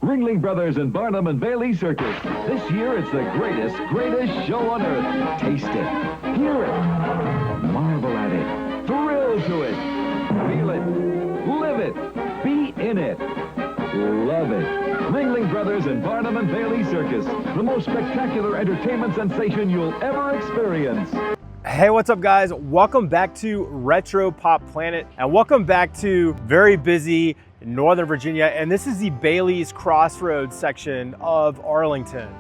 Ringling Brothers and Barnum and Bailey Circus. This year it's the greatest show on earth. Taste it, hear it, marvel at it, thrill to it, feel it, live it, be in it, love it. Ringling Brothers and Barnum and Bailey Circus, the most spectacular entertainment sensation you'll ever experience. Hey, what's up guys? Welcome back to Retro Pop Planet and welcome back to very busy Northern Virginia, and this is the Bailey's Crossroads section of Arlington.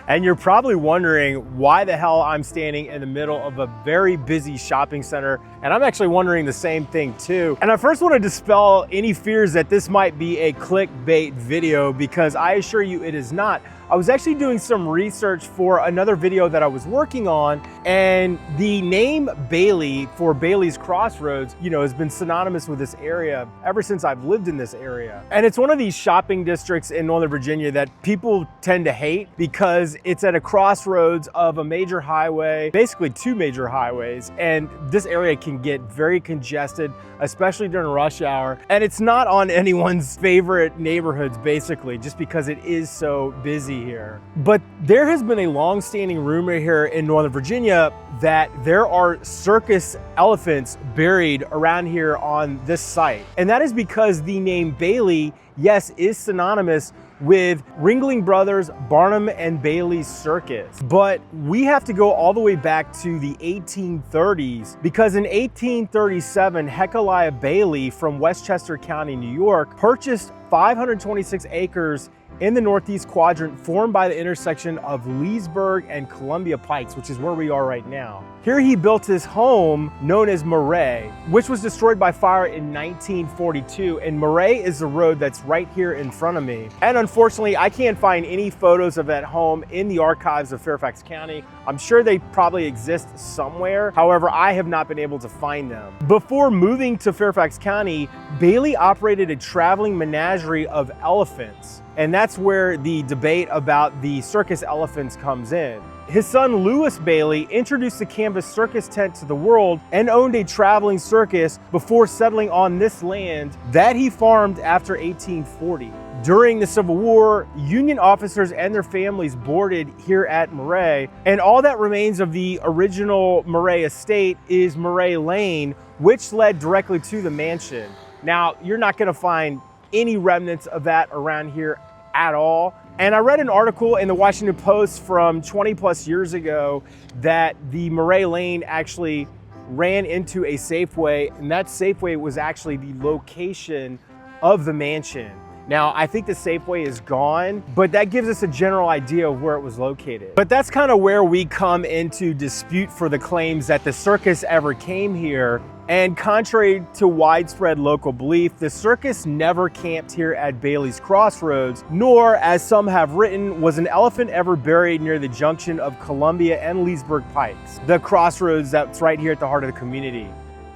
And you're probably wondering why the hell I'm standing in the middle of a very busy shopping center, and I'm actually wondering the same thing too. And I first want to dispel any fears that this might be a clickbait video, because I assure you it is not. I was actually doing some research for another video that I was working on, and the name Bailey for Bailey's Crossroads, has been synonymous with this area ever since I've lived in this area. And it's one of these shopping districts in Northern Virginia that people tend to hate because it's at a crossroads of a major highway, basically two major highways, and this area can get very congested, especially during rush hour. And it's not on anyone's favorite neighborhoods, basically, just because it is so busy here. But there has been a long-standing rumor here in Northern Virginia that there are circus elephants buried around here on this site. And that is because the name Bailey, yes, is synonymous with Ringling Brothers, Barnum and Bailey Circus. But we have to go all the way back to the 1830s, because in 1837, Hecaliah Bailey from Westchester County, New York, purchased 526 acres in the northeast quadrant formed by the intersection of Leesburg and Columbia Pikes, which is where we are right now. Here he built his home known as Murray, which was destroyed by fire in 1942. And Murray is the road that's right here in front of me. And unfortunately, I can't find any photos of that home in the archives of Fairfax County. I'm sure they probably exist somewhere. However, I have not been able to find them. Before moving to Fairfax County, Bailey operated a traveling menagerie of elephants. And that's where the debate about the circus elephants comes in. His son Lewis Bailey introduced the canvas circus tent to the world and owned a traveling circus before settling on this land that he farmed after 1840. During the Civil War, Union officers and their families boarded here at Murray, and all that remains of the original Murray estate is Murray Lane, which led directly to the mansion. Now, you're not going to find any remnants of that around here at all. And I read an article in the Washington Post from 20 plus years ago that the Murray Lane actually ran into a Safeway, and that Safeway was actually the location of the mansion. Now, I think the Safeway is gone, but that gives us a general idea of where it was located. But that's kind of where we come into dispute for the claims that the circus ever came here. And contrary to widespread local belief, the circus never camped here at Bailey's Crossroads, nor, as some have written, was an elephant ever buried near the junction of Columbia and Leesburg Pikes, the crossroads that's right here at the heart of the community.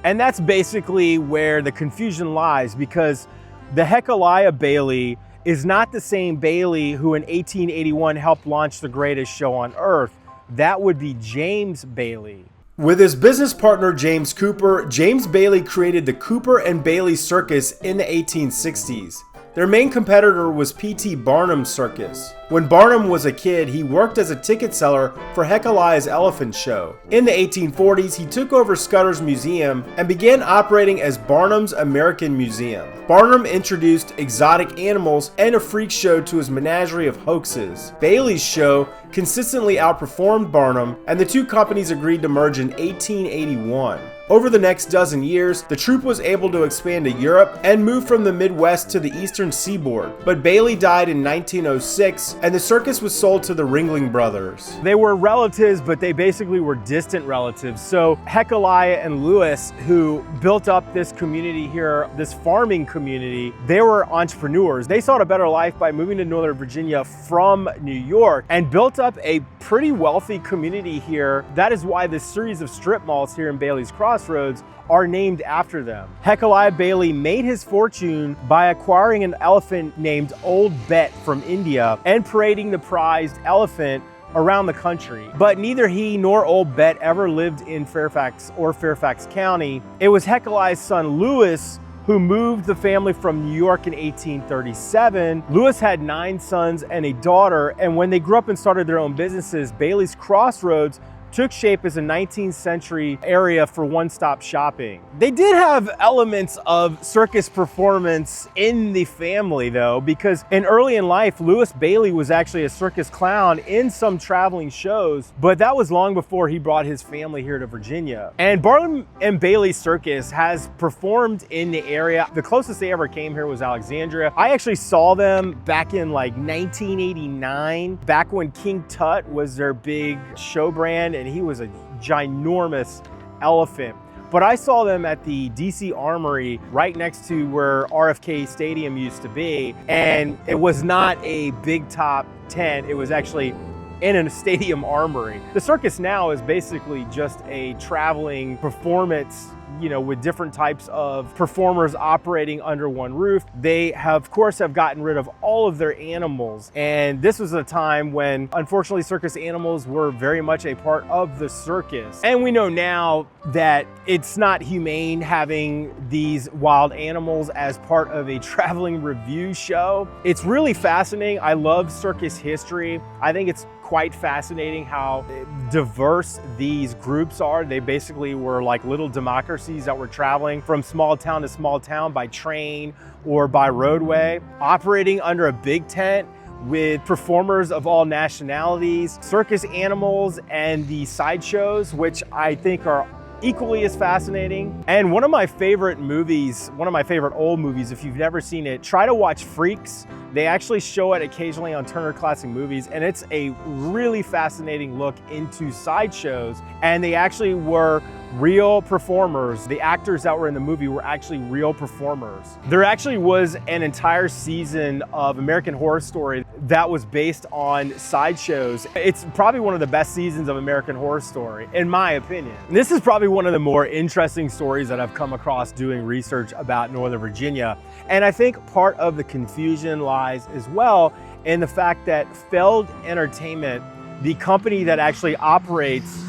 And that's basically where the confusion lies, because the Hecaliah Bailey is not the same Bailey who in 1881 helped launch the greatest show on earth. That would be James Bailey. With his business partner James Cooper, James Bailey created the Cooper and Bailey Circus in the 1860s. Their main competitor was P.T. Barnum's circus. When Barnum was a kid, he worked as a ticket seller for Hecaliah's Elephant Show. In the 1840s, he took over Scudder's Museum and began operating as Barnum's American Museum. Barnum introduced exotic animals and a freak show to his menagerie of hoaxes. Bailey's show consistently outperformed Barnum, and the two companies agreed to merge in 1881. Over the next dozen years, the troupe was able to expand to Europe and move from the Midwest to the eastern seaboard. But Bailey died in 1906, and the circus was sold to the Ringling Brothers. They were relatives, but they basically were distant relatives. So Hecaliah and Lewis, who built up this community here, this farming community, they were entrepreneurs. They sought a better life by moving to Northern Virginia from New York and built up a pretty wealthy community here. That is why this series of strip malls here in Bailey's Crossroads are named after them. Hecaliah Bailey made his fortune by acquiring an elephant named Old Bet from India and parading the prized elephant around the country. But neither he nor Old Bet ever lived in Fairfax or Fairfax County. It was Hecaliah's son Lewis who moved the family from New York in 1837. Lewis had 9 sons and a daughter, and when they grew up and started their own businesses, Bailey's Crossroads took shape as a 19th century area for one-stop shopping. They did have elements of circus performance in the family though, because early in life, Lewis Bailey was actually a circus clown in some traveling shows, but that was long before he brought his family here to Virginia. And Barnum and Bailey Circus has performed in the area. The closest they ever came here was Alexandria. I actually saw them back in like 1989, back when King Tut was their big show brand, and he was a ginormous elephant. But I saw them at the DC Armory right next to where RFK Stadium used to be, and it was not a big top tent, it was actually in a stadium armory. The circus now is basically just a traveling performance, you know, with different types of performers operating under one roof. They have, of course, have gotten rid of all of their animals. And this was a time when, unfortunately, circus animals were very much a part of the circus. And we know now that it's not humane having these wild animals as part of a traveling review show. It's really fascinating. I love circus history. I think it's quite fascinating how diverse these groups are. They basically were like little democracies that were traveling from small town to small town by train or by roadway, operating under a big tent with performers of all nationalities, circus animals, and the sideshows, which I think are equally as fascinating. And one of my favorite movies, one of my favorite old movies, if you've never seen it, try to watch Freaks. They actually show it occasionally on Turner Classic Movies, and it's a really fascinating look into sideshows. And they actually were real performers. The actors that were in the movie were actually real performers. There actually was an entire season of American Horror Story that was based on sideshows. It's probably one of the best seasons of American Horror Story, in my opinion. This is probably one of the more interesting stories that I've come across doing research about Northern Virginia. And I think part of the confusion lies as well in the fact that Feld Entertainment, the company that actually operates,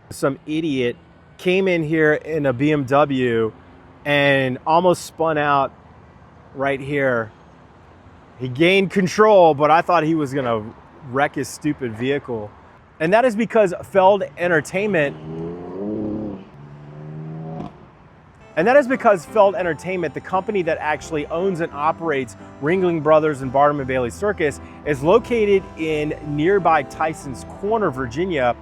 some idiot came in here in a BMW and almost spun out right here. He gained control, but I thought he was gonna wreck his stupid vehicle. And that is because Feld Entertainment, the company that actually owns and operates Ringling Brothers and Barnum and Bailey Circus, is located in nearby Tyson's Corner, Virginia.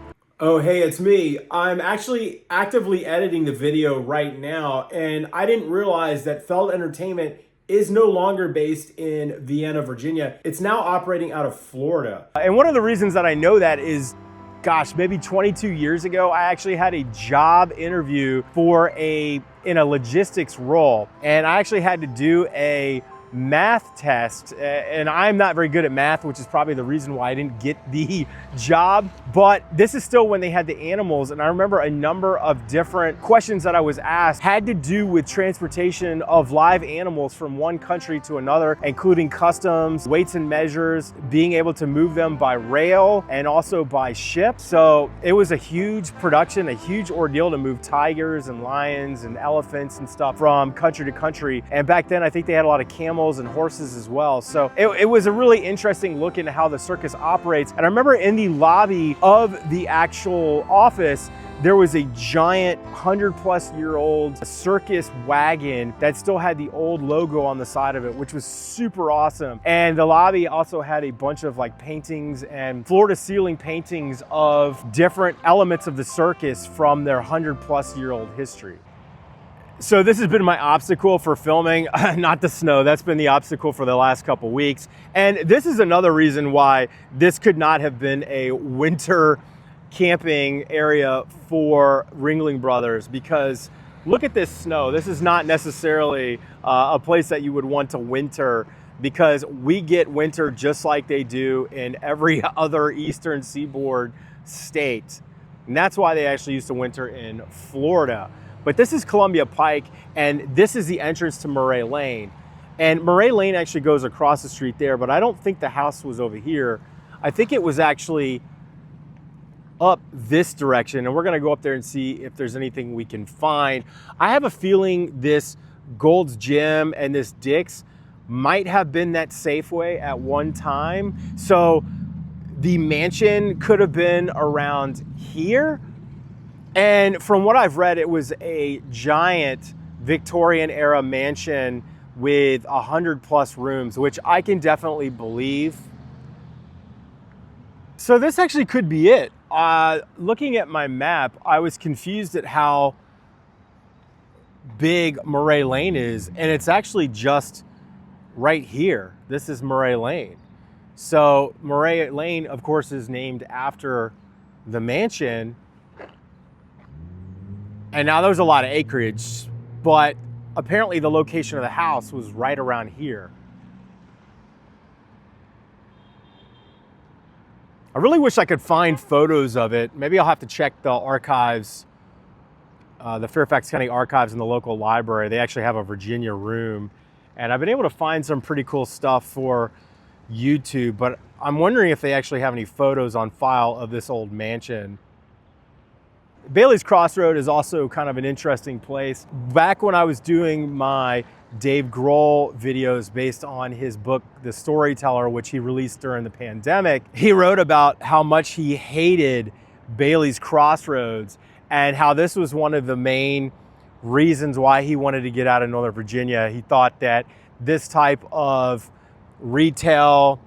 Oh, hey, it's me. I'm actually actively editing the video right now, and I didn't realize that Feld Entertainment is no longer based in Vienna, Virginia. It's now operating out of Florida. And one of the reasons that I know that is, gosh, maybe 22 years ago, I actually had a job interview in a logistics role, and I actually had to do a math test, and I'm not very good at math, which is probably the reason why I didn't get the job. But this is still when they had the animals, and I remember a number of different questions that I was asked had to do with transportation of live animals from one country to another, including customs, weights and measures, being able to move them by rail and also by ship. So it was a huge production, a huge ordeal to move tigers and lions and elephants and stuff from country to country. And back then, I think they had a lot of camels and horses as well. So it was a really interesting look into how the circus operates. And I remember in the lobby of the actual office, there was a giant 100-plus-year-old circus wagon that still had the old logo on the side of it, which was super awesome. And the lobby also had a bunch of like paintings and floor-to-ceiling paintings of different elements of the circus from their 100-plus-year-old history. So this has been my obstacle for filming, not the snow. That's been the obstacle for the last couple weeks. And this is another reason why this could not have been a winter camping area for Ringling Brothers, because look at this snow. This is not necessarily a place that you would want to winter, because we get winter just like they do in every other Eastern Seaboard state. And that's why they actually used to winter in Florida. But this is Columbia Pike, and this is the entrance to Murray Lane. And Murray Lane actually goes across the street there, but I don't think the house was over here. I think it was actually up this direction, and we're gonna go up there and see if there's anything we can find. I have a feeling this Gold's Gym and this Dick's might have been that Safeway at one time. So the mansion could have been around here. And from what I've read, it was a giant Victorian era mansion with 100+ rooms, which I can definitely believe. So this actually could be it. Looking at my map, I was confused at how big Murray Lane is, and it's actually just right here. This is Murray Lane. So Murray Lane, of course, is named after the mansion. And now there's a lot of acreage, but apparently the location of the house was right around here. I really wish I could find photos of it. Maybe I'll have to check the archives, the Fairfax County Archives in the local library. They actually have a Virginia room. And I've been able to find some pretty cool stuff for YouTube, but I'm wondering if they actually have any photos on file of this old mansion. Bailey's Crossroad is also kind of an interesting place. Back when I was doing my Dave Grohl videos based on his book, The Storyteller, which he released during the pandemic, he wrote about how much he hated Bailey's Crossroads and how this was one of the main reasons why he wanted to get out of Northern Virginia. He thought that this type of retail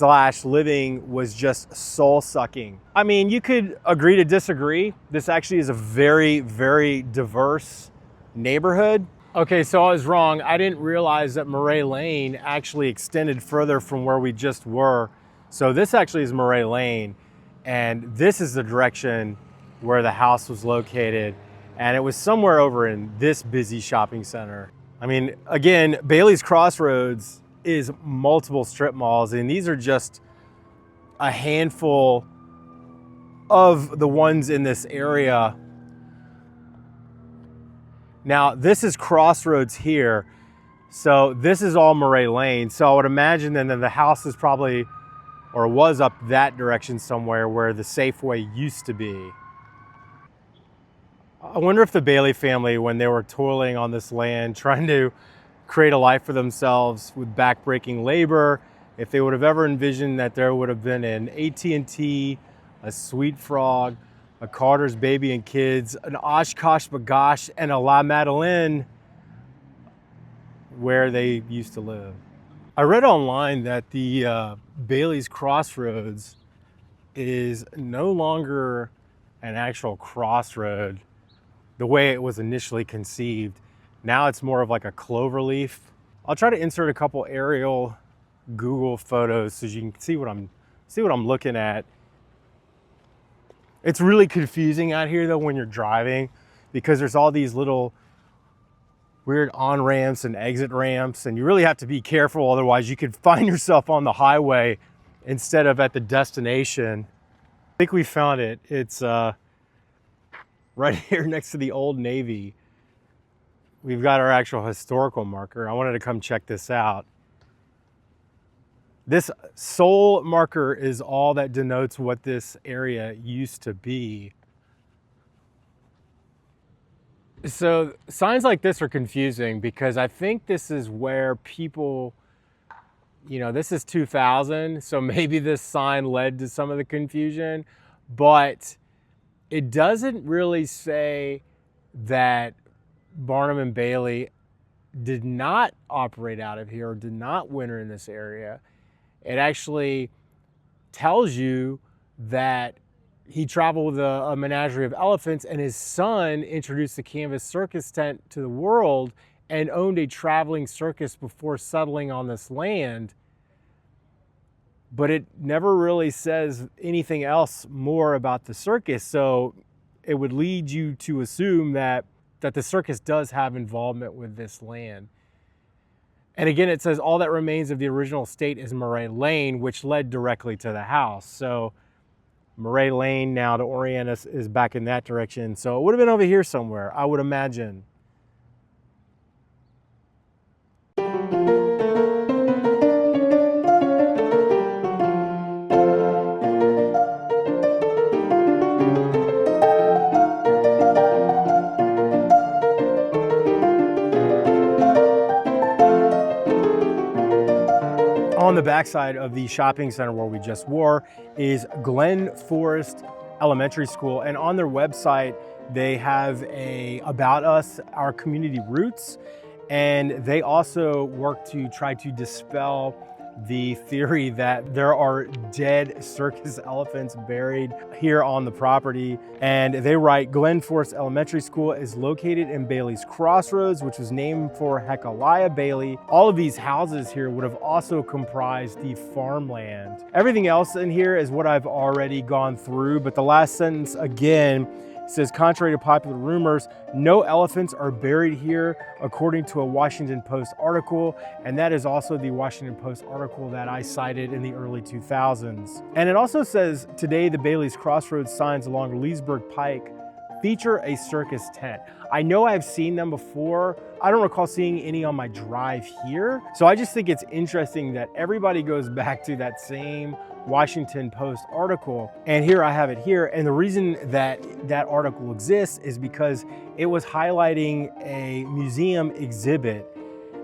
/ living was just soul sucking. I mean, you could agree to disagree. This actually is a very, very diverse neighborhood. Okay, so I was wrong. I didn't realize that Murray Lane actually extended further from where we just were. So this actually is Murray Lane, and this is the direction where the house was located. And it was somewhere over in this busy shopping center. I mean, again, Bailey's Crossroads is multiple strip malls, and these are just a handful of the ones in this area. Now, this is Crossroads here. So this is all Murray Lane. So I would imagine then that the house is probably, or was up that direction somewhere where the Safeway used to be. I wonder if the Bailey family, when they were toiling on this land, trying to create a life for themselves with backbreaking labor, if they would have ever envisioned that there would have been an AT&T, a Sweet Frog, a Carter's Baby and Kids, an Oshkosh Bagosh, and a La Madeleine where they used to live. I read online that the Bailey's Crossroads is no longer an actual crossroad the way it was initially conceived. Now it's more of like a clover leaf. I'll try to insert a couple aerial Google photos so you can see what I'm looking at. It's really confusing out here though when you're driving, because there's all these little weird on-ramps and exit ramps, and you really have to be careful, otherwise you could find yourself on the highway instead of at the destination. I think we found it. It's right here next to the Old Navy. We've got our actual historical marker. I wanted to come check this out. This soul marker is all that denotes what this area used to be. So signs like this are confusing because I think this is where people, you know, this is 2000, so maybe this sign led to some of the confusion, but it doesn't really say that Barnum and Bailey did not operate out of here or did not winter in this area. It actually tells you that he traveled with a menagerie of elephants, and his son introduced the canvas circus tent to the world and owned a traveling circus before settling on this land. But it never really says anything else more about the circus. So it would lead you to assume that the circus does have involvement with this land. And again, it says all that remains of the original estate is Murray Lane, which led directly to the house. So Murray Lane now to orient us is back in that direction. So it would have been over here somewhere, I would imagine. On the backside of the shopping center where we just were is Glen Forest Elementary School, and on their website they have a about us, our community roots, and they also work to try to dispel the theory that there are dead circus elephants buried here on the property. And they write, Glen Forest Elementary School is located in Bailey's Crossroads, which was named for Hekeliah Bailey. All of these houses here would have also comprised the farmland. Everything else in here is what I've already gone through, but the last sentence again says, contrary to popular rumors, no elephants are buried here, according to a Washington Post article. And that is also the Washington Post article that I cited in the early 2000s. And it also says, today the Bailey's Crossroads signs along Leesburg Pike feature a circus tent. I know I've seen them before. I don't recall seeing any on my drive here. So I just think it's interesting that everybody goes back to that same Washington Post article. And here I have it here. And the reason that that article exists is because it was highlighting a museum exhibit.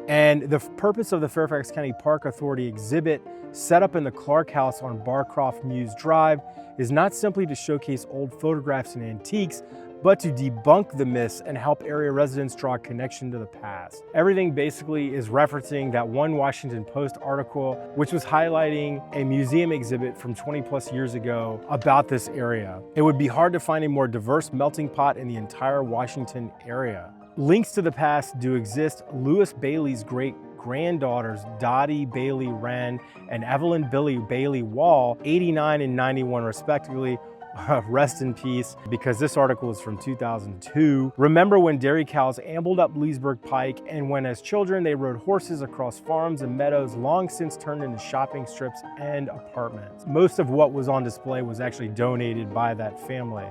And the purpose of the Fairfax County Park Authority exhibit set up in the Clark House on Barcroft Muse Drive is not simply to showcase old photographs and antiques, but to debunk the myths and help area residents draw a connection to the past. Everything basically is referencing that one Washington Post article, which was highlighting a museum exhibit from 20 plus years ago about this area. It would be hard to find a more diverse melting pot in the entire Washington area. Links to the past do exist. Louis Bailey's great-granddaughters, Dottie Bailey Wren and Evelyn Billy Bailey Wall, 89 and 91 respectively, rest in peace, because this article is from 2002. Remember when dairy cows ambled up Leesburg Pike, and when as children they rode horses across farms and meadows long since turned into shopping strips and apartments. Most of what was on display was actually donated by that family.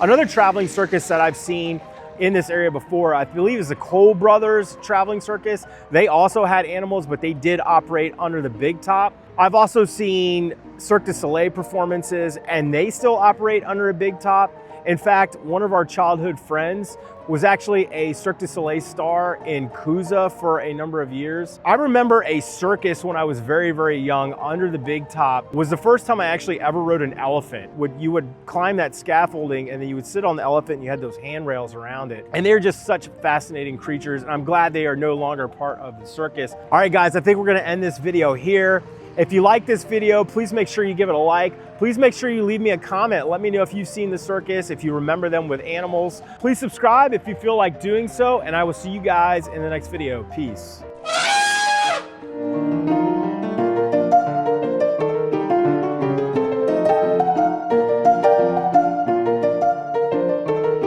Another traveling circus that I've seen in this area before, I believe, is the Cole Brothers Traveling Circus. They also had animals, but they did operate under the big top. I've also seen Cirque du Soleil performances, and they still operate under a big top. In fact, one of our childhood friends was actually a Cirque du Soleil star in Cusa for a number of years. I remember a circus when I was very, very young under the big top. Was the first time I actually ever rode an elephant. You would climb that scaffolding and then you would sit on the elephant and you had those handrails around it. And they're just such fascinating creatures, and I'm glad they are no longer part of the circus. All right, guys, I think we're gonna end this video here. If you like this video, please make sure you give it a like. Please make sure you leave me a comment. Let me know if you've seen the circus, if you remember them with animals. Please subscribe if you feel like doing so, and I will see you guys in the next video. Peace.